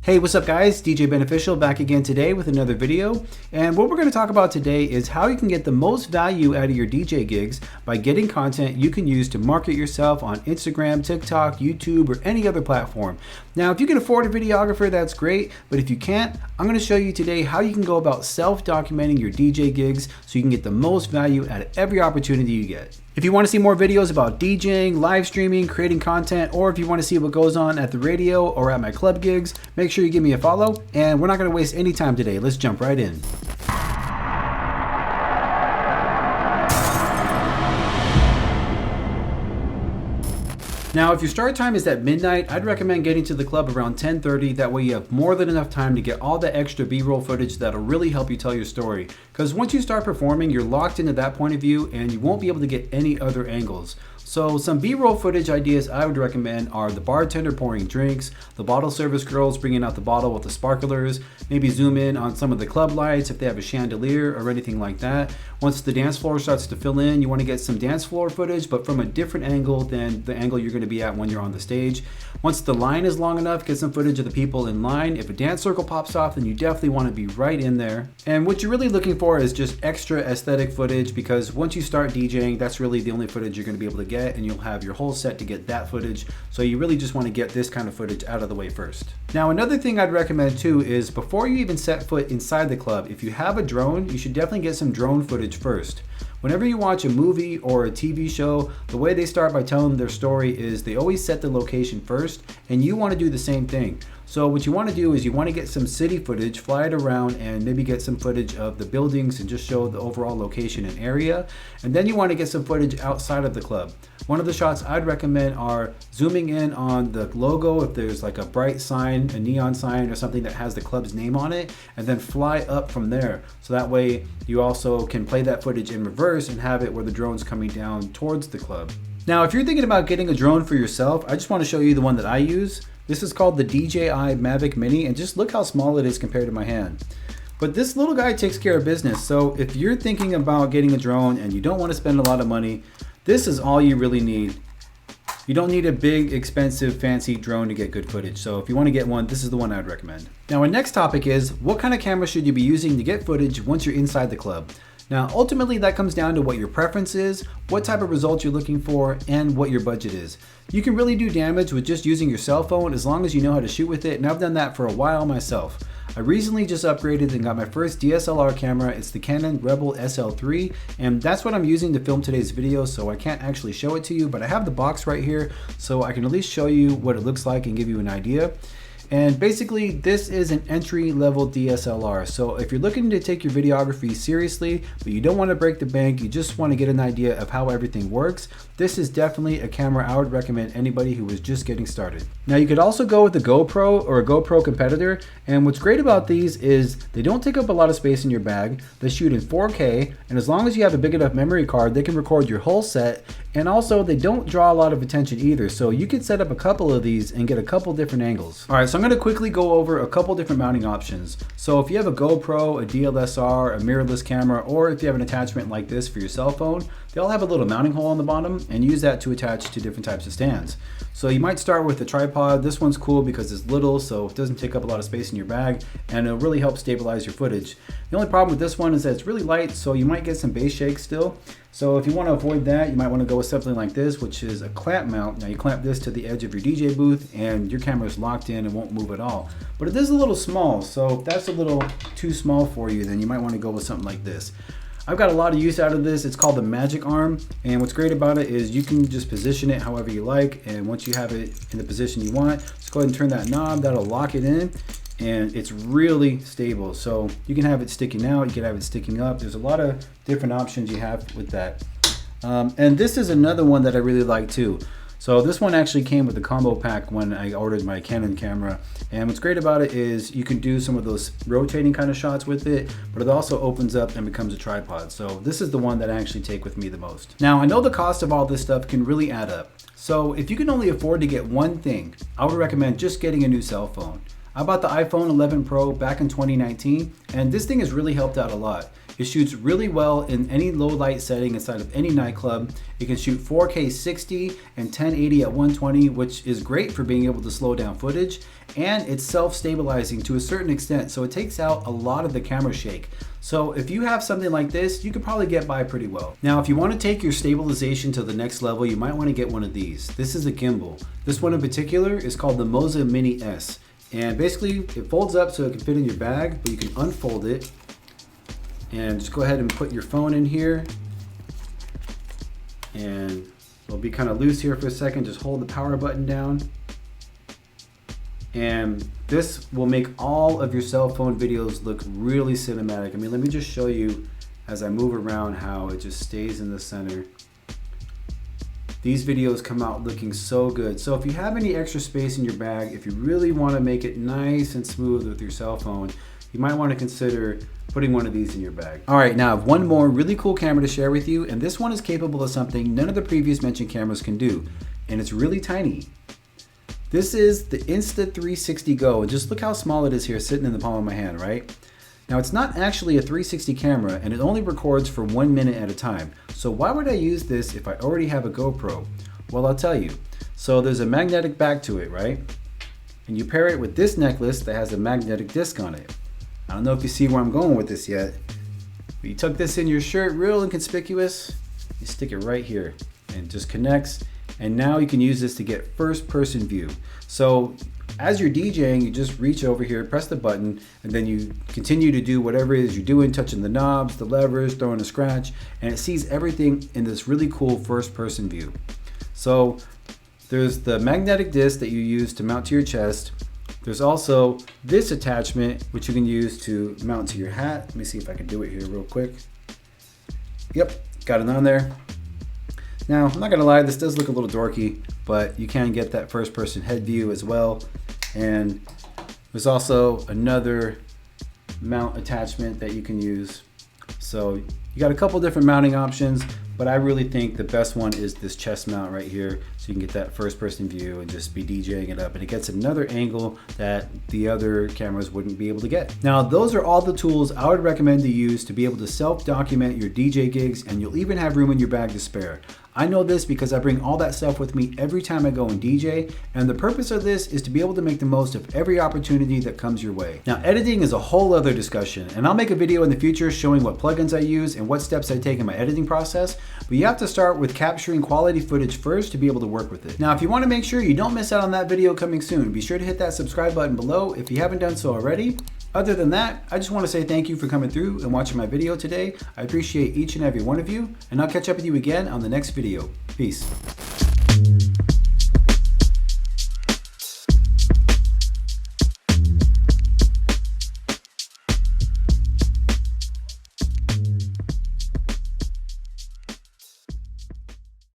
Hey, what's up guys? DJ Beneficial back again today with another video. And what we're going to talk about today is how you can get the most value out of your DJ gigs by getting content you can use to market yourself on Instagram, TikTok, YouTube, or any other platform. Now, if you can afford a videographer, that's great. But if you can't, I'm going to show you today how you can go about self-documenting your DJ gigs so you can get the most value out of every opportunity you get. If you want to see more videos about DJing, live streaming, creating content, or if you want to see what goes on at the radio or at my club gigs, make sure you give me a follow. And we're not going to waste any time today. Let's jump right in. Now, if your start time is at midnight, I'd recommend getting to the club around 10:30. That way you have more than enough time to get all the extra B-roll footage that'll really help you tell your story. Because once you start performing, you're locked into that point of view and you won't be able to get any other angles. So some B-roll footage ideas I would recommend are the bartender pouring drinks, the bottle service girls bringing out the bottle with the sparklers, maybe zoom in on some of the club lights if they have a chandelier or anything like that. Once the dance floor starts to fill in, you want to get some dance floor footage, but from a different angle than the angle you're going to be at when you're on the stage. Once the line is long enough, get some footage of the people in line. If a dance circle pops off, then you definitely want to be right in there. And what you're really looking for is just extra aesthetic footage, because once you start DJing, that's really the only footage you're going to be able to get, and you'll have your whole set to get that footage. So you really just want to get this kind of footage out of the way first. Now, another thing I'd recommend too is before you even set foot inside the club, if you have a drone, you should definitely get some drone footage first. Whenever you watch a movie or a TV show, the way they start by telling their story is they always set the location first, and you want to do the same thing. So what you want to do is you want to get some city footage, fly it around, and maybe get some footage of the buildings and just show the overall location and area. And then you want to get some footage outside of the club. One of the shots I'd recommend are zooming in on the logo if there's like a bright sign, a neon sign or something that has the club's name on it, and then fly up from there. So that way you also can play that footage in reverse and have it where the drone's coming down towards the club. Now, if you're thinking about getting a drone for yourself, I just want to show you the one that I use. This is called the DJI Mavic Mini, and just look how small it is compared to my hand. But this little guy takes care of business. So if you're thinking about getting a drone and you don't want to spend a lot of money, this is all you really need. You don't need a big, expensive, fancy drone to get good footage. So if you want to get one, this is the one I'd recommend. Now, our next topic is what kind of camera should you be using to get footage once you're inside the club? Now, ultimately, that comes down to what your preference is, what type of results you're looking for, and what your budget is. You can really do damage with just using your cell phone as long as you know how to shoot with it, and I've done that for a while myself. I recently just upgraded and got my first DSLR camera. It's the Canon Rebel SL3, and that's what I'm using to film today's video, so I can't actually show it to you, but I have the box right here, so I can at least show you what it looks like and give you an idea. And basically, this is an entry-level DSLR. So if you're looking to take your videography seriously, but you don't want to break the bank, you just want to get an idea of how everything works, this is definitely a camera I would recommend anybody who is just getting started. Now, you could also go with a GoPro or a GoPro competitor. And what's great about these is they don't take up a lot of space in your bag. They shoot in 4K, and as long as you have a big enough memory card, they can record your whole set. And also, they don't draw a lot of attention either. So you could set up a couple of these and get a couple different angles. All right, so I'm going to quickly go over a couple different mounting options. So if you have a GoPro, a DSLR, a mirrorless camera, or if you have an attachment like this for your cell phone, they all have a little mounting hole on the bottom, and use that to attach to different types of stands. So you might start with a tripod. This one's cool because it's little, so it doesn't take up a lot of space in your bag, and it'll really help stabilize your footage. The only problem with this one is that it's really light, so you might get some bass shakes still. So if you want to avoid that, you might want to go with something like this, which is a clamp mount. Now you clamp this to the edge of your DJ booth, and your camera is locked in and won't move at all. But it is a little small, so if that's a little too small for you, then you might want to go with something like this. I've got a lot of use out of this. It's called the Magic Arm, and what's great about it is you can just position it however you like, and once you have it in the position you want, just go ahead and turn that knob. That'll lock it in, and it's really stable. So you can have it sticking out, you can have it sticking up. There's a lot of different options you have with that. And this is another one that I really like too. So this one actually came with the combo pack when I ordered my Canon camera. And what's great about it is you can do some of those rotating kind of shots with it, but it also opens up and becomes a tripod. So this is the one that I actually take with me the most. Now, I know the cost of all this stuff can really add up. So if you can only afford to get one thing, I would recommend just getting a new cell phone. I bought the iPhone 11 Pro back in 2019, and this thing has really helped out a lot. It shoots really well in any low light setting inside of any nightclub. It can shoot 4K 60 and 1080 at 120, which is great for being able to slow down footage, and it's self-stabilizing to a certain extent, so it takes out a lot of the camera shake. So if you have something like this, you could probably get by pretty well. Now, if you want to take your stabilization to the next level, you might want to get one of these. This is a gimbal. This one in particular is called the Moza Mini S. And basically it folds up so it can fit in your bag, but you can unfold it and just go ahead and put your phone in here. And it'll be kind of loose here for a second. Just hold the power button down. And this will make all of your cell phone videos look really cinematic. I mean, let me just show you as I move around how it just stays in the center. These videos come out looking so good. So if you have any extra space in your bag, if you really want to make it nice and smooth with your cell phone, you might want to consider putting one of these in your bag. All right, now I have one more really cool camera to share with you, and this one is capable of something none of the previous mentioned cameras can do, and it's really tiny. This is the Insta360 Go, and just look how small it is here sitting in the palm of my hand, right? Now it's not actually a 360 camera, and it only records for 1 minute at a time. So why would I use this if I already have a GoPro? Well, I'll tell you. So there's a magnetic back to it, right? And you pair it with this necklace that has a magnetic disc on it. I don't know if you see where I'm going with this yet, but you tuck this in your shirt real inconspicuous, you stick it right here and it just connects. And now you can use this to get first person view. So as you're DJing, you just reach over here, press the button, and then you continue to do whatever it is you're doing, touching the knobs, the levers, throwing a scratch, and it sees everything in this really cool first person view. So there's the magnetic disc that you use to mount to your chest. There's also this attachment, which you can use to mount to your hat. Let me see if I can do it here real quick. Yep, got it on there. Now, I'm not gonna lie, this does look a little dorky, but you can get that first person head view as well. And there's also another mount attachment that you can use. So you got a couple different mounting options, but I really think the best one is this chest mount right here. So you can get that first person view and just be DJing it up. And it gets another angle that the other cameras wouldn't be able to get. Now, those are all the tools I would recommend to use to be able to self-document your DJ gigs, and you'll even have room in your bag to spare. I know this because I bring all that stuff with me every time I go and DJ, and the purpose of this is to be able to make the most of every opportunity that comes your way. Now, editing is a whole other discussion, and I'll make a video in the future showing what plugins I use and what steps I take in my editing process, but you have to start with capturing quality footage first to be able to work with it. Now, if you want to make sure you don't miss out on that video coming soon, be sure to hit that subscribe button below if you haven't done so already. Other than that, I just want to say thank you for coming through and watching my video today. I appreciate each and every one of you, and I'll catch up with you again on the next video. Peace.